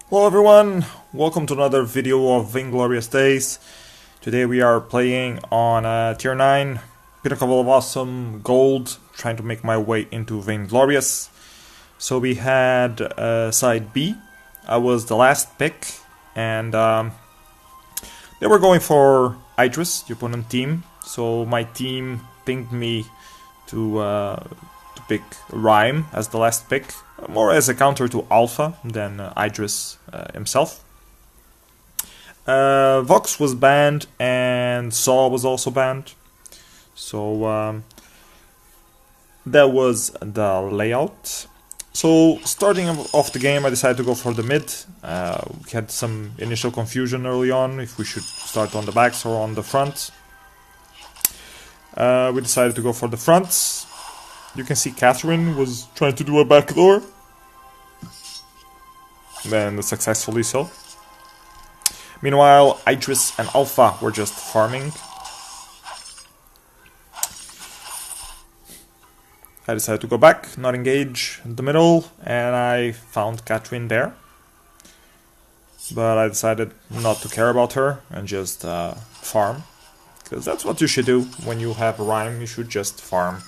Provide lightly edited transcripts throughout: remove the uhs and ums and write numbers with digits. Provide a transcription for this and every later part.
Hello everyone, welcome to another video of Vainglory Days. Today we are playing on tier 9, get a couple of awesome gold, trying to make my way into Vainglorious. So we had side B, I was the last pick, and they were going for Idris, the opponent team. So my team pinged me to pick Reim as the last pick, more as a counter to Alpha than Idris himself. Vox was banned and Saw was also banned, so that was the layout. So starting off the game, I decided to go for the mid. We had some initial confusion early on if we should start on the backs or on the front. We decided to go for the fronts. You can see Catherine was trying to do a backdoor, and successfully so. Meanwhile, Idris and Alpha were just farming. I decided to go back, not engage in the middle, and I found Catherine there. But I decided not to care about her and just farm, because that's what you should do when you have a Reim. You should just farm.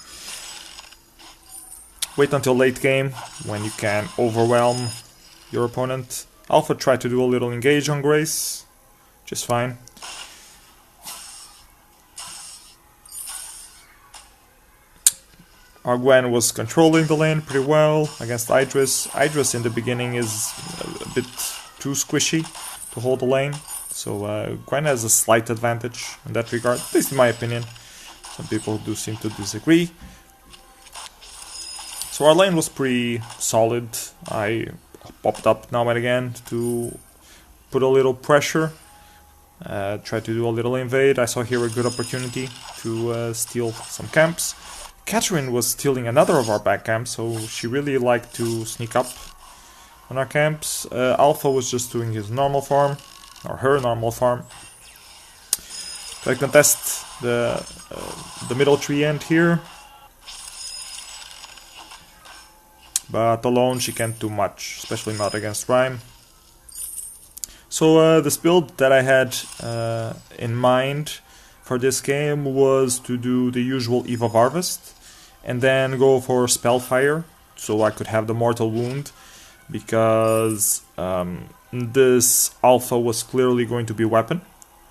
Wait until late game, when you can overwhelm your opponent. Alpha tried to do a little engage on Grace, just fine. Our Gwen was controlling the lane pretty well against Idris. Idris in the beginning is a bit too squishy to hold the lane, so Gwen has a slight advantage in that regard, at least in my opinion. Some people do seem to disagree. So our lane was pretty solid. I popped up now and again to put a little pressure, try to do a little invade. I saw here a good opportunity to steal some camps. Catherine was stealing another of our back camps, so she really liked to sneak up on our camps. Alpha was just doing his normal farm, or her normal farm. So I contest the middle tree end here. But alone she can't do much, especially not against Reim. So this build that I had in mind for this game was to do the usual Eve of Harvest and then go for Spellfire so I could have the Mortal Wound, because this Alpha was clearly going to be weapon,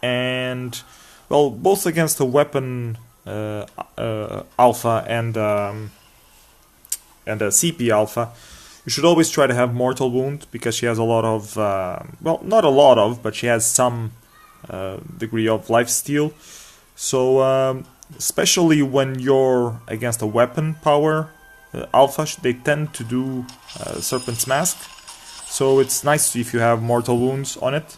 and well, both against the weapon Alpha and a CP Alpha, you should always try to have Mortal Wound, because she has a lot of, well, not a lot of, but she has some degree of lifesteal. So, especially when you're against a weapon power Alpha, they tend to do Serpent's Mask. So it's nice if you have Mortal Wounds on it.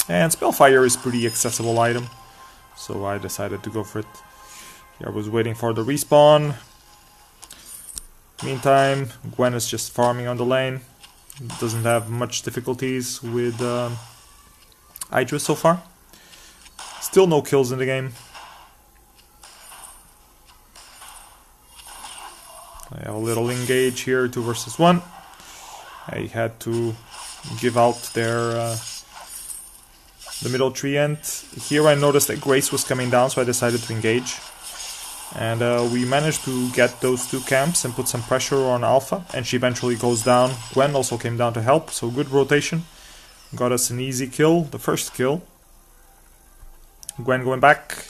And Spellfire is a pretty accessible item, so I decided to go for it. Here I was waiting for the respawn. Meantime, Gwen is just farming on the lane. Doesn't have much difficulties with Idris so far. Still no kills in the game. I have a little engage here, 2 versus 1. I had to give out their the middle tree end. Here I noticed that Grace was coming down, so I decided to engage. And we managed to get those 2 camps and put some pressure on Alpha, and she eventually goes down. Gwen also came down to help, so good rotation. Got us an easy kill, the first kill. Gwen going back,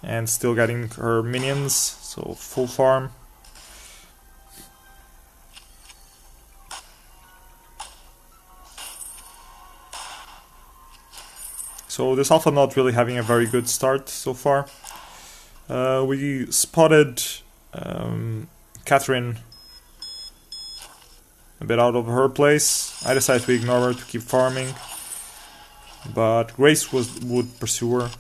and still getting her minions, so full farm. So this Alpha not really having a very good start so far. We spotted Catherine a bit out of her place. I decided to ignore her to keep farming, but Grace would pursue her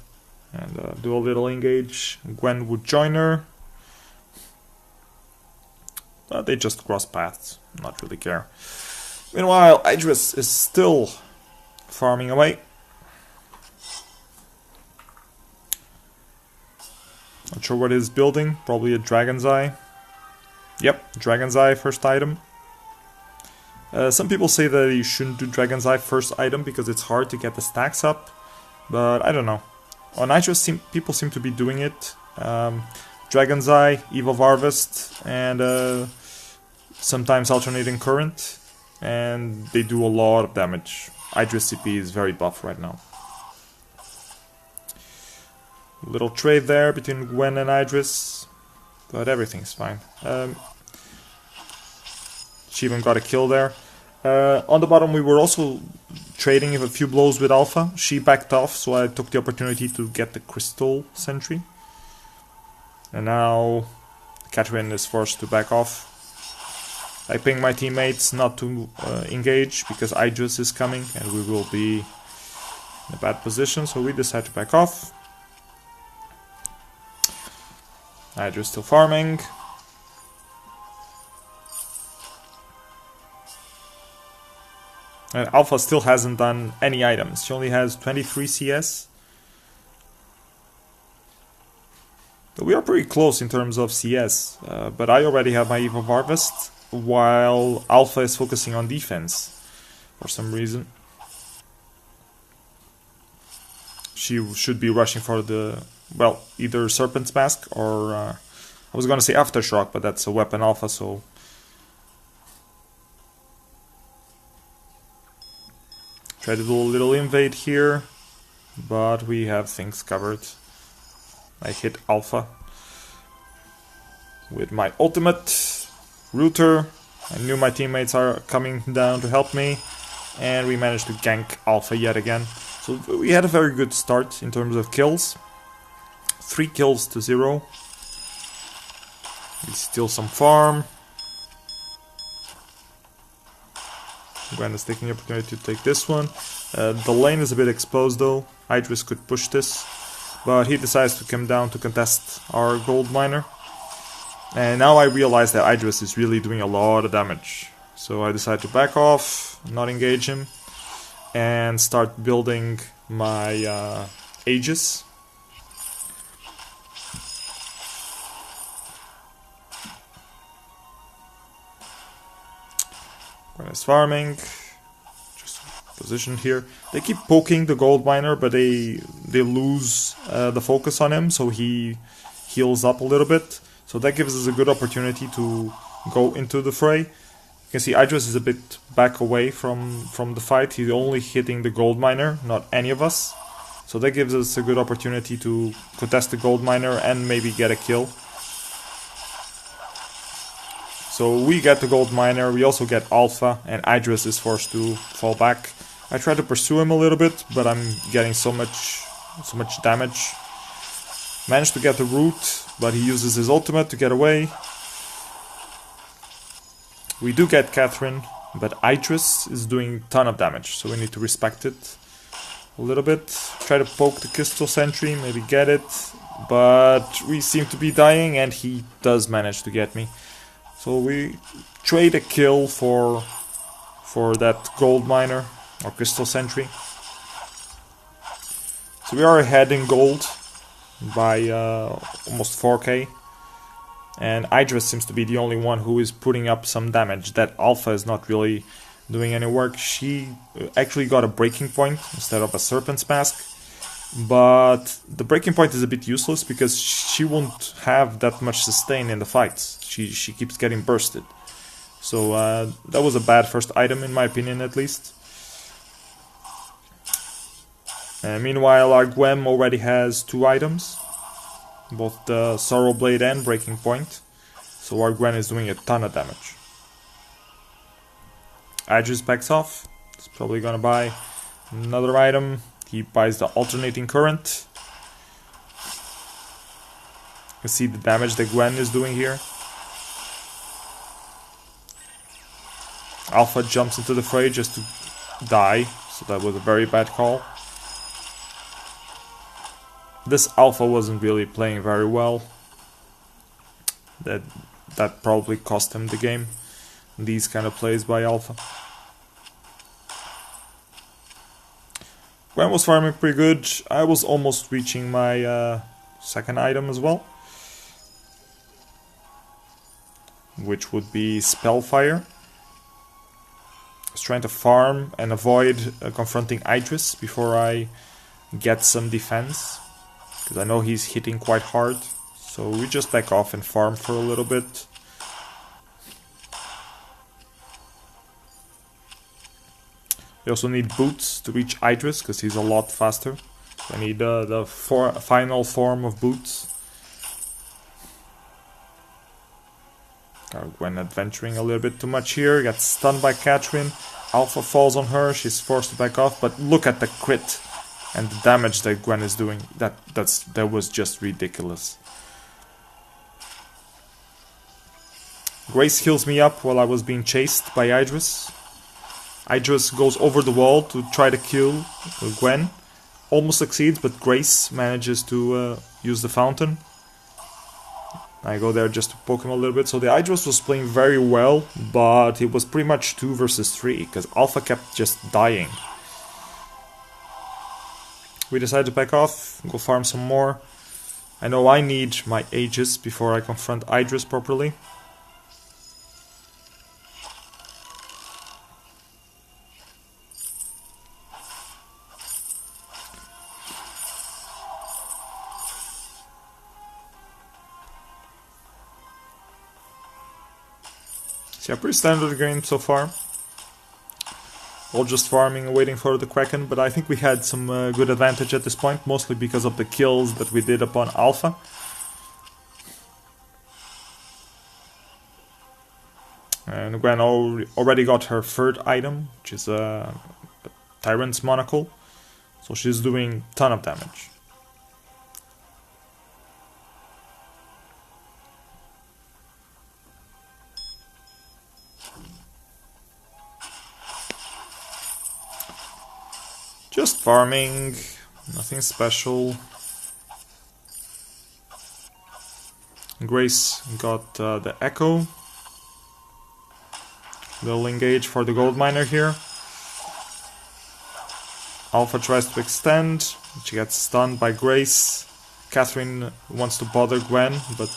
and do a little engage. Gwen would join her, but they just cross paths, not really care. Meanwhile, Idris is still farming away. Not sure what he's building, probably a Dragon's Eye. Yep, Dragon's Eye, first item. Some people say that you shouldn't do Dragon's Eye first item because it's hard to get the stacks up, but I don't know. On Nitrous, people seem to be doing it. Dragon's Eye, Eve of Harvest, and sometimes alternating current, and they do a lot of damage. Idris CP is very buff right now. Little trade there between Gwen and Idris, but everything's fine. She even got a kill there. On the bottom we were also trading a few blows with Alpha. She backed off, so I took the opportunity to get the Crystal Sentry. And now Catherine is forced to back off. I ping my teammates not to engage because Idris is coming and we will be in a bad position, so we decide to back off. Idris still farming. And Alpha still hasn't done any items. She only has 23 CS. We are pretty close in terms of CS, but I already have my Eve of Harvest, while Alpha is focusing on defense for some reason. She should be rushing for the, well, either Serpent's Mask or, I was gonna say Aftershock, but that's a weapon Alpha, so... Try to do a little invade here, but we have things covered. I hit Alpha with my ultimate router. I knew my teammates are coming down to help me, and we managed to gank Alpha yet again. So we had a very good start in terms of kills. 3 kills to 0. We steal some farm. Gwen is taking the opportunity to take this one. The lane is a bit exposed though. Idris could push this, but he decides to come down to contest our gold miner. And now I realize that Idris is really doing a lot of damage. So I decide to back off, not engage him, and start building my Aegis. When it's farming, just positioned here. They keep poking the gold miner, but they lose the focus on him, so he heals up a little bit. So that gives us a good opportunity to go into the fray. You can see Idris is a bit back away from the fight. He's only hitting the gold miner, not any of us. So that gives us a good opportunity to contest the gold miner and maybe get a kill. So we get the gold miner, we also get Alpha, and Idris is forced to fall back. I try to pursue him a little bit, but I'm getting so much damage. Managed to get the root, but he uses his ultimate to get away. We do get Catherine, but Idris is doing a ton of damage, so we need to respect it a little bit. Try to poke the Crystal Sentry, maybe get it, but we seem to be dying, and he does manage to get me. So we trade a kill for that gold miner, or Crystal Sentry. So we are ahead in gold by almost 4k. And Idris seems to be the only one who is putting up some damage. That Alpha is not really doing any work. She actually got a breaking point instead of a Serpent's Mask. But the breaking point is a bit useless because she won't have that much sustain in the fights. She keeps getting bursted. So that was a bad first item in my opinion, at least. And meanwhile our Gwen already has 2 items. Both the Sorrow Blade and Breaking Point. So our Gwen is doing a ton of damage. Idris backs off. He's probably gonna buy another item. He buys the Alternating Current. You can see the damage that Gwen is doing here. Alpha jumps into the fray just to die, so that was a very bad call. This Alpha wasn't really playing very well. That probably cost him the game. These kind of plays by Alpha. Gwen was farming pretty good. I was almost reaching my second item as well, which would be Spellfire. was trying to farm and avoid confronting Idris before I get some defense, because I know he's hitting quite hard. So we just back off and farm for a little bit. We also need boots to reach Idris, because he's a lot faster. I need the final form of boots. Gwen adventuring a little bit too much here, gets stunned by Catherine. Alpha falls on her, she's forced to back off, but look at the crit and the damage that Gwen is doing. That was just ridiculous. Grace heals me up while I was being chased by Idris. Idris goes over the wall to try to kill Gwen. Almost succeeds, but Grace manages to use the fountain. I go there just to poke him a little bit. So the Idris was playing very well, but it was pretty much 2 versus 3, because Alpha kept just dying. We decided to back off, go farm some more. I know I need my Aegis before I confront Idris properly. So yeah, pretty standard game so far. All just farming and waiting for the Kraken, but I think we had some good advantage at this point, mostly because of the kills that we did upon Alpha. And Gwen already got her 3rd item, which is a Tyrant's Monocle, so she's doing a ton of damage. Just farming, nothing special. Grace got the Echo. They'll engage for the gold miner here. Alpha tries to extend, she gets stunned by Grace. Catherine wants to bother Gwen, but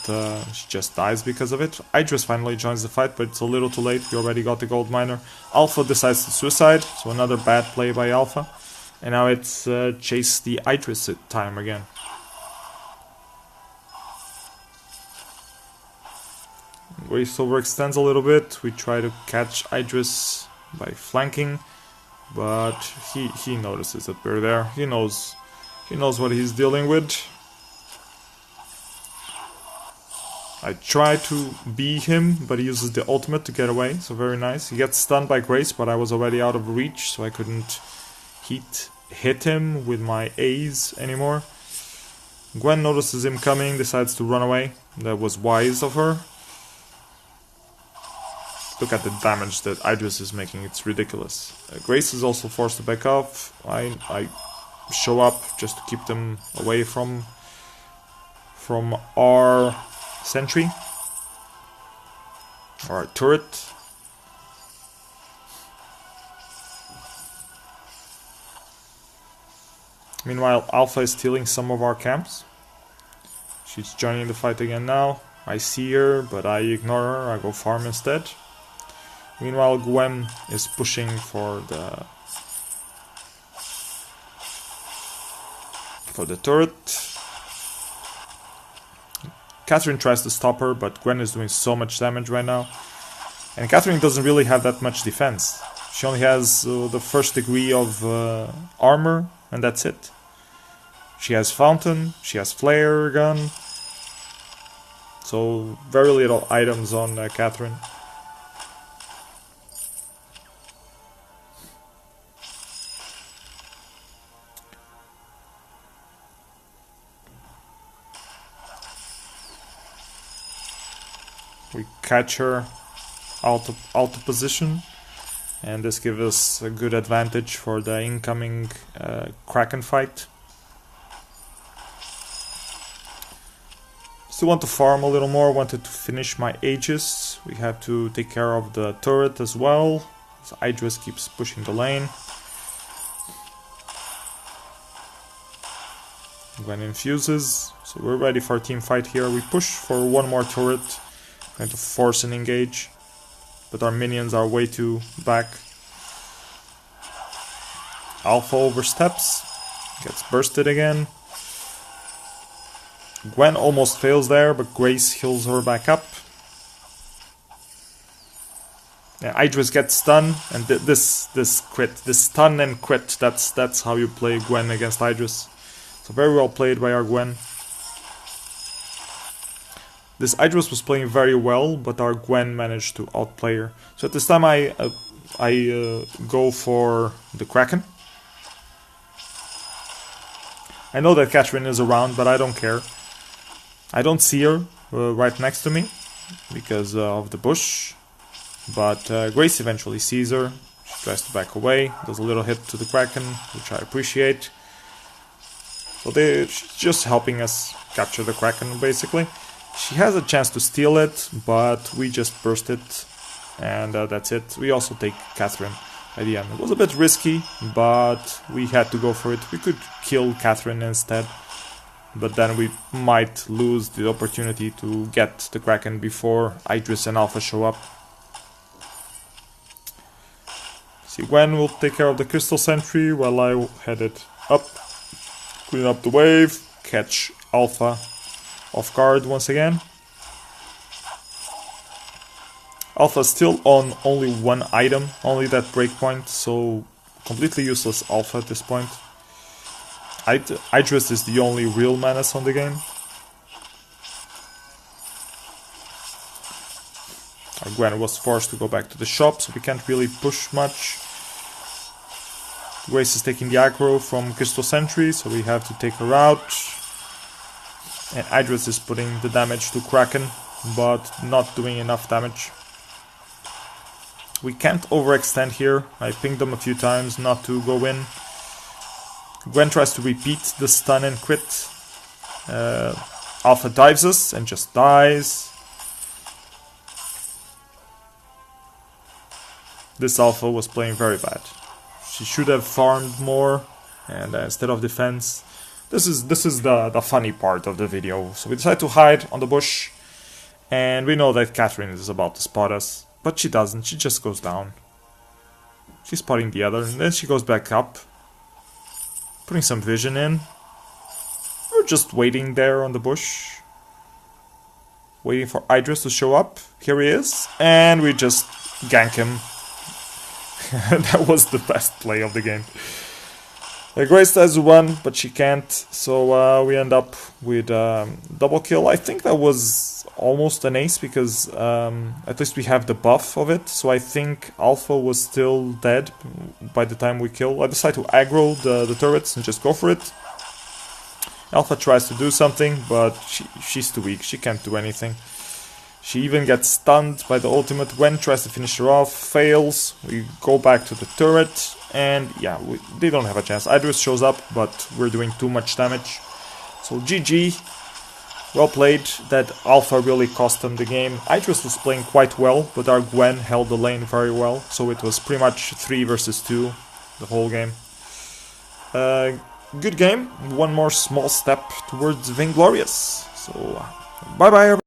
she just dies because of it. Idris finally joins the fight, but it's a little too late, we already got the gold miner. Alpha decides to suicide, so another bad play by Alpha. And now it's chase the Idris time again. Grace overextends a little bit. We try to catch Idris by flanking, but he notices that we're there. He knows what he's dealing with. I try to bee him, but he uses the ultimate to get away, so very nice. He gets stunned by Grace, but I was already out of reach, so I couldn't hit him with my A's anymore. Gwen notices him coming, decides to run away. That was wise of her. Look at the damage that Idris is making, it's ridiculous. Grace is also forced to back off. I show up just to keep them away from our sentry, our turret. Meanwhile, Alpha is stealing some of our camps. She's joining the fight again now. I see her, but I ignore her. I go farm instead. Meanwhile, Gwen is pushing for the turret. Catherine tries to stop her, but Gwen is doing so much damage right now. And Catherine doesn't really have that much defense. She only has the 1st degree of armor, and that's it. She has fountain, she has flare gun, so very little items on Catherine. We catch her out of position, and this gives us a good advantage for the incoming Kraken fight. Still want to farm a little more, wanted to finish my Aegis. We have to take care of the turret as well. So Idris keeps pushing the lane. Gwen infuses, so we're ready for a team fight here. We push for one more turret, trying to force an engage, but our minions are way too back. Alpha oversteps, gets bursted again. Gwen almost fails there, but Grace heals her back up. Yeah, Idris gets stunned, and this crit, this stun and crit, that's how you play Gwen against Idris. So very well played by our Gwen. This Idris was playing very well, but our Gwen managed to outplay her. So at this time I go for the Kraken. I know that Catherine is around, but I don't care. I don't see her right next to me because of the bush. But Grace eventually sees her. She tries to back away, does a little hit to the Kraken, which I appreciate. So she's just helping us capture the Kraken, basically. She has a chance to steal it, but we just burst it, and that's it. We also take Catherine at the end. It was a bit risky, but we had to go for it. We could kill Catherine instead, but then we might lose the opportunity to get the Kraken before Idris and Alpha show up. See, Gwen will take care of the Crystal Sentry while I head it up, clean up the wave, catch Alpha off guard once again. Alpha still on only one item, only that breakpoint, so completely useless Alpha at this point. Idris is the only real menace on the game. Our Gwen was forced to go back to the shop, so we can't really push much. Grace is taking the aggro from Crystal Sentry, so we have to take her out. And Idris is putting the damage to Kraken, but not doing enough damage. We can't overextend here. I pinged them a few times not to go in. Gwen tries to repeat the stun and crit. Alpha dives us and just dies. This Alpha was playing very bad. She should have farmed more, and instead of defense. This is the funny part of the video. So we decide to hide on the bush, and we know that Catherine is about to spot us, but she doesn't. She just goes down. She's spotting the other, and then she goes back up, putting some vision in. We're just waiting there on the bush, waiting for Idris to show up. Here he is, and we just gank him. That was the best play of the game. Grace has won, but she can't, so we end up with double kill. I think that was almost an ace, because at least we have the buff of it, so I think Alpha was still dead by the time we kill. I decide to aggro the turrets and just go for it. Alpha tries to do something, but she's too weak, she can't do anything. She even gets stunned by the ultimate. Gwen tries to finish her off, fails. We go back to the turret, and yeah, they don't have a chance. Idris shows up, but we're doing too much damage. So GG, well played. That Alpha really cost them the game. Idris was playing quite well, but our Gwen held the lane very well. So it was pretty much 3 versus 2 the whole game. Good game. One more small step towards Vainglorious. So bye bye everyone.